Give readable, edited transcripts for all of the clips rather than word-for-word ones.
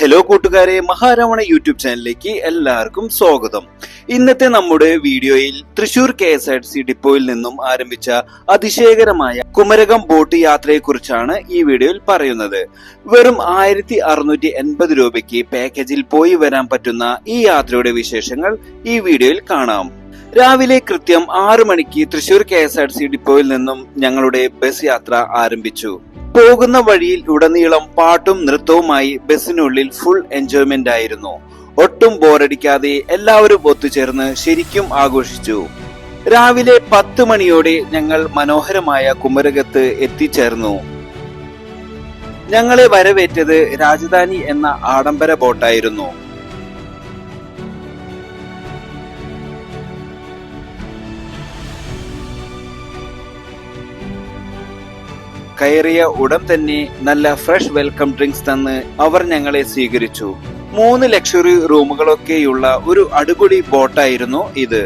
Hello കൂട്ടുകാരെ, മഹാരമണ YouTube ചാനലിലേക്ക് എല്ലാവർക്കും സ്വാഗതം. ഇന്നത്തെ നമ്മുടെ വീഡിയോയിൽ തൃശൂർ KSRTC ഡിപ്പോയിൽ നിന്നും ആരംഭിച്ച അതിശയകരമായ കുമരകം ബോട്ട് യാത്രയെക്കുറിച്ചാണ് ഈ വീഡിയോയിൽ പറയുന്നത്. വെറും 1680 രൂപയ്ക്ക് പാക്കേജിൽ പോയി വരാൻ പറ്റുന്ന ഈ യാത്രയുടെ വിശേഷങ്ങൾ ഈ വീഡിയോയിൽ കാണാം. രാവിലെ കൃത്യം 6 മണിക്ക് തൃശൂർ KSRTC ഡിപ്പോയിൽ നിന്നും ഞങ്ങളുടെ ബസ് യാത്ര ആരംഭിച്ചു. പോകുന്ന വഴിയിൽ ഉടനീളം പാട്ടും നൃത്തവുമായി ബസ്സിനുള്ളിൽ ഫുൾ എൻജോയ്മെന്റ് ആയിരുന്നു. ഒട്ടും ബോറടിക്കാതെ എല്ലാവരും ഒത്തുചേർന്ന് ശരിക്കും ആഘോഷിച്ചു. രാവിലെ 10 മണിയോടെ ഞങ്ങൾ മനോഹരമായ കുമരകത്ത് എത്തിച്ചേർന്നു. ഞങ്ങളെ വരവേറ്റത് രാജധാനി എന്ന ആഡംബര ബോട്ടായിരുന്നു. കയറിയ ഉടൻ തന്നെ നല്ല ഫ്രഷ് വെൽക്കം ഡ്രിങ്ക്സ് തന്ന് അവർ ഞങ്ങളെ സ്വീകരിച്ചു. 3 ലക്ഷറി റൂമുകളൊക്കെയുള്ള ഒരു അടിപൊളി ബോട്ടായിരുന്നു ഇത്.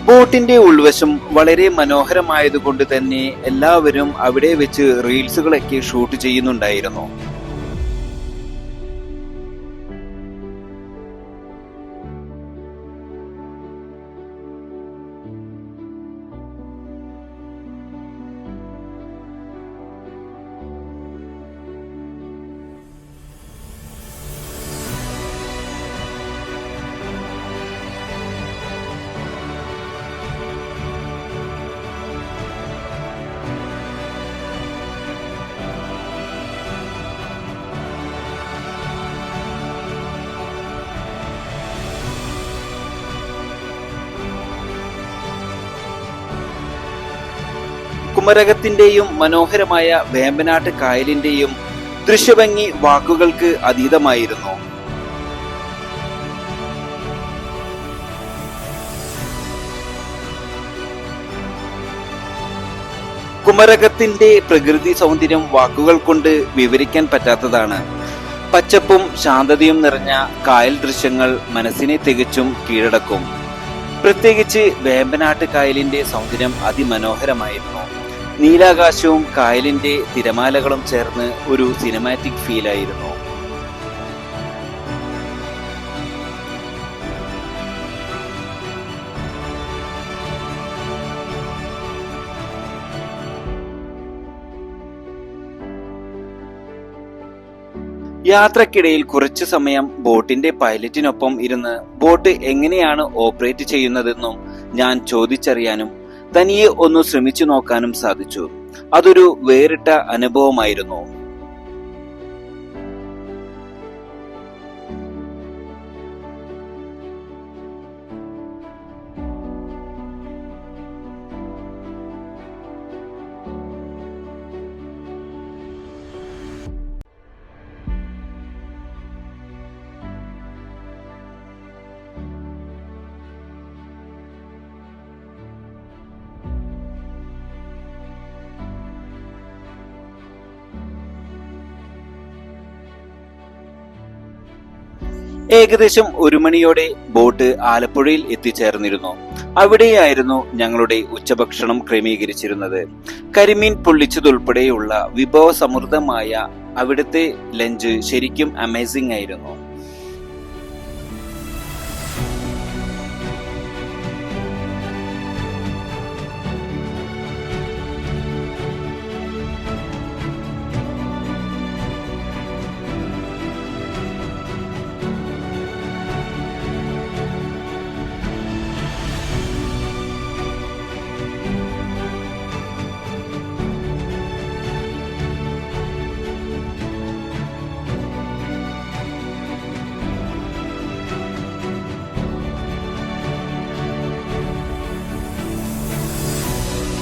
ബോട്ടിന്റെ ഉൾവശം വളരെ മനോഹരമായതുകൊണ്ട് തന്നെ എല്ലാവരും അവിടെ വെച്ച് റീൽസുകളൊക്കെ ഷൂട്ട് ചെയ്യുന്നുണ്ടായിരുന്നു. കുമരകത്തിന്റെയും മനോഹരമായ വേമ്പനാട്ട് കായലിന്റെയും ദൃശ്യഭംഗി വാക്കുകൾക്ക് അതീതമായിരുന്നു. കുമരകത്തിന്റെ പ്രകൃതി സൗന്ദര്യം വാക്കുകൾ കൊണ്ട് വിവരിക്കാൻ പറ്റാത്തതാണ്. പച്ചപ്പും ശാന്തതയും നിറഞ്ഞ കായൽ ദൃശ്യങ്ങൾ മനസ്സിനെ തികച്ചും കീഴടക്കും. പ്രത്യേകിച്ച് വേമ്പനാട്ട് കായലിന്റെ സൗന്ദര്യം അതിമനോഹരമായിരുന്നു. നീലാകാശവും കായലിന്റെ തിരമാലകളും ചേർന്ന് ഒരു സിനിമാറ്റിക് ഫീലായിരുന്നു. യാത്രക്കിടയിൽ കുറച്ചു സമയം ബോട്ടിന്റെ പൈലറ്റിനൊപ്പം ഇരുന്ന് ബോട്ട് എങ്ങനെയാണ് ഓപ്പറേറ്റ് ചെയ്യുന്നതെന്നും ഞാൻ ചോദിച്ചറിയാനും തനിയെ ഒന്ന് ശ്രമിച്ചു നോക്കാനും സാധിച്ചു. അതൊരു വേറിട്ട അനുഭവമായിരുന്നു. ഏകദേശം 1 മണിയോടെ ബോട്ട് ആലപ്പുഴയിൽ എത്തിച്ചേർന്നിരുന്നു. അവിടെയായിരുന്നു ഞങ്ങളുടെ ഉച്ചഭക്ഷണം ക്രമീകരിച്ചിരുന്നത്. കരിമീൻ പൊള്ളിച്ചതുൾപ്പെടെയുള്ള വിഭവസമൃദ്ധമായ അവിടുത്തെ ലഞ്ച് ശരിക്കും അമേസിംഗ് ആയിരുന്നു.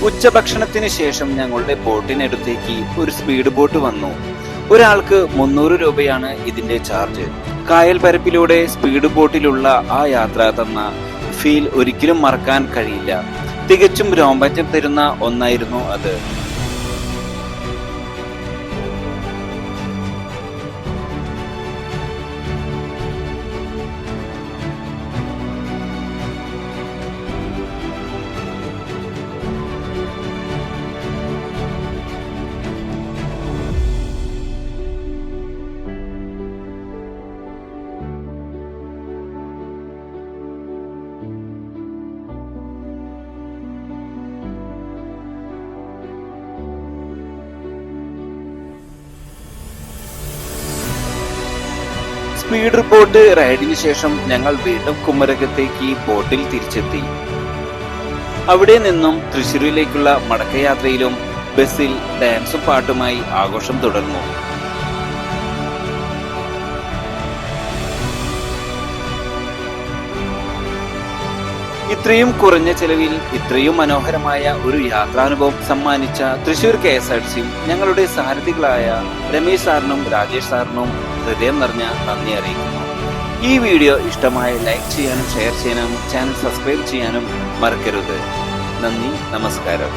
ഉച്ചഭക്ഷണത്തിന് ശേഷം ഞങ്ങളുടെ ബോട്ടിനടുത്തേക്ക് ഒരു സ്പീഡ് ബോട്ട് വന്നു. ഒരാൾക്ക് 300 രൂപയാണ് ഇതിന്റെ ചാർജ്. കായൽ പരപ്പിലൂടെ സ്പീഡ് ബോട്ടിലുള്ള ആ യാത്ര തന്ന ഫീൽ ഒരിക്കലും മറക്കാൻ കഴിയില്ല. തികച്ചും രോമാഞ്ചം തരുന്ന ഒന്നായിരുന്നു അത്. സ്പീഡ് ബോട്ട് റൈഡിന് ശേഷം ഞങ്ങൾ വീണ്ടും കുമരകത്തേക്ക് ബോട്ടിൽ തിരിച്ചെത്തി. അവിടെ നിന്നും തൃശ്ശൂരിലേക്കുള്ള മടക്കയാത്രയിലും ബസ്സിൽ ഡാൻസും പാട്ടുമായി ആഘോഷം തുടർന്നു. ഇത്രയും കുറഞ്ഞ ചെലവിൽ ഇത്രയും മനോഹരമായ ഒരു യാത്രാനുഭവം സമ്മാനിച്ച തൃശൂർ KSRTC ഞങ്ങളുടെ സാരഥികളായ രമേശ് സാറിനും രാജേഷ് സാറിനും ഹൃദയം നിറഞ്ഞ നന്ദി അറിയിക്കുന്നു. ഈ വീഡിയോ ഇഷ്ടമായ ലൈക്ക് ചെയ്യാനും ഷെയർ ചെയ്യാനും ചാനൽ സബ്സ്ക്രൈബ് ചെയ്യാനും മറക്കരുത്. നന്ദി, നമസ്കാരം.